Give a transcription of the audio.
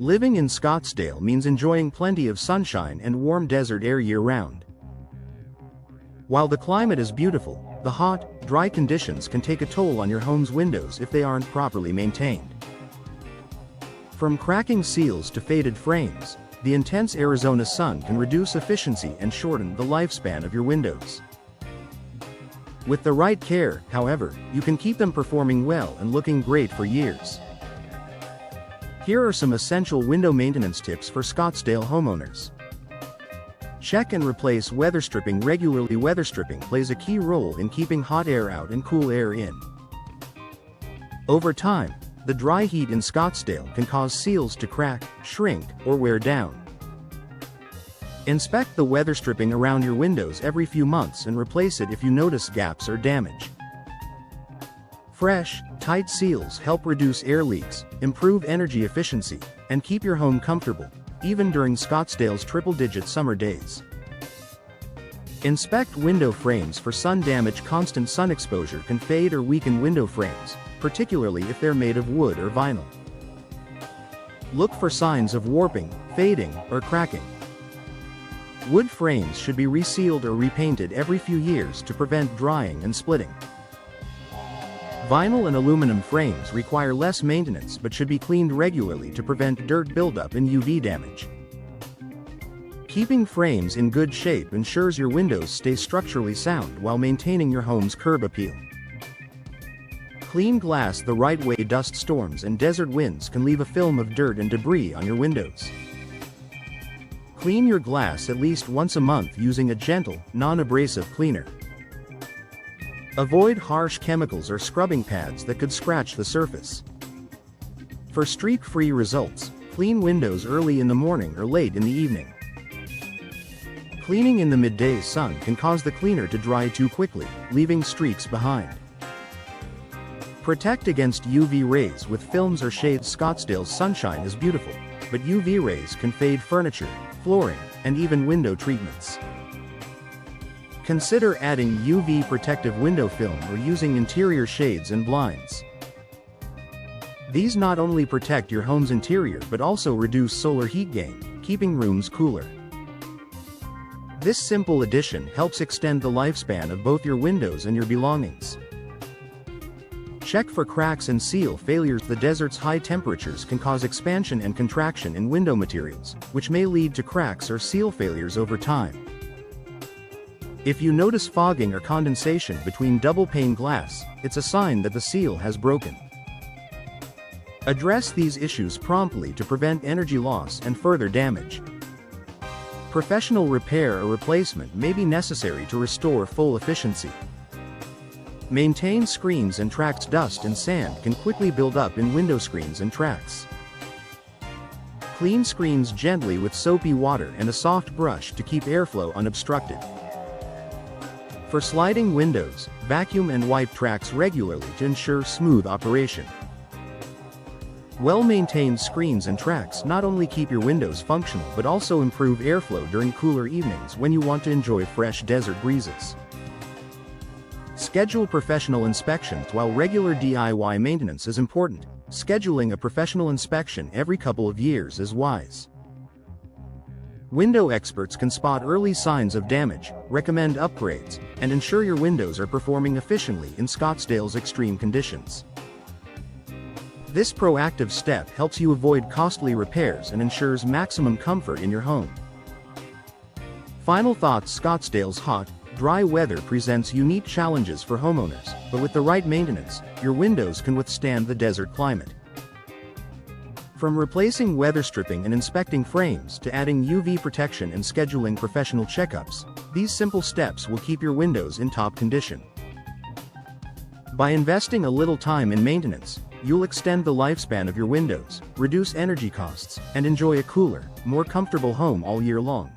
Living in Scottsdale means enjoying plenty of sunshine and warm desert air year-round. While the climate is beautiful, the hot, dry conditions can take a toll on your home's windows if they aren't properly maintained. From cracking seals to faded frames, the intense Arizona sun can reduce efficiency and shorten the lifespan of your windows. With the right care, however, you can keep them performing well and looking great for years. Here are some essential window maintenance tips for Scottsdale homeowners. Check and replace weather stripping regularly. Weather stripping plays a key role in keeping hot air out and cool air in. Over time, the dry heat in Scottsdale can cause seals to crack, shrink, or wear down. Inspect the weather stripping around your windows every few months and replace it if you notice gaps or damage. Fresh, tight seals help reduce air leaks, improve energy efficiency, and keep your home comfortable, even during Scottsdale's triple-digit summer days. Inspect window frames for sun damage. Constant sun exposure can fade or weaken window frames, particularly if they're made of wood or vinyl. Look for signs of warping, fading, or cracking. Wood frames should be resealed or repainted every few years to prevent drying and splitting. Vinyl and aluminum frames require less maintenance but should be cleaned regularly to prevent dirt buildup and UV damage. Keeping frames in good shape ensures your windows stay structurally sound while maintaining your home's curb appeal. Clean glass the right way. Dust storms and desert winds can leave a film of dirt and debris on your windows. Clean your glass at least once a month using a gentle, non-abrasive cleaner. Avoid harsh chemicals or scrubbing pads that could scratch the surface. For streak-free results, clean windows early in the morning or late in the evening. Cleaning in the midday sun can cause the cleaner to dry too quickly, leaving streaks behind. Protect against UV rays with films or shades. Scottsdale's sunshine is beautiful, but UV rays can fade furniture, flooring, and even window treatments. Consider adding UV protective window film or using interior shades and blinds. These not only protect your home's interior but also reduce solar heat gain, keeping rooms cooler. This simple addition helps extend the lifespan of both your windows and your belongings. Check for cracks and seal failures. The desert's high temperatures can cause expansion and contraction in window materials, which may lead to cracks or seal failures over time. If you notice fogging or condensation between double-pane glass, it's a sign that the seal has broken. Address these issues promptly to prevent energy loss and further damage. Professional repair or replacement may be necessary to restore full efficiency. Maintain screens and tracks. Dust and sand can quickly build up in window screens and tracks. Clean screens gently with soapy water and a soft brush to keep airflow unobstructed. For sliding windows, vacuum and wipe tracks regularly to ensure smooth operation. Well-maintained screens and tracks not only keep your windows functional but also improve airflow during cooler evenings when you want to enjoy fresh desert breezes. Schedule professional inspections. While regular DIY maintenance is important, scheduling a professional inspection every couple of years is wise. Window experts can spot early signs of damage, recommend upgrades, and ensure your windows are performing efficiently in Scottsdale's extreme conditions. This proactive step helps you avoid costly repairs and ensures maximum comfort in your home. Final thoughts. Scottsdale's hot, dry weather presents unique challenges for homeowners, but with the right maintenance, your windows can withstand the desert climate. From replacing weather stripping and inspecting frames to adding UV protection and scheduling professional checkups, these simple steps will keep your windows in top condition. By investing a little time in maintenance, you'll extend the lifespan of your windows, reduce energy costs, and enjoy a cooler, more comfortable home all year long.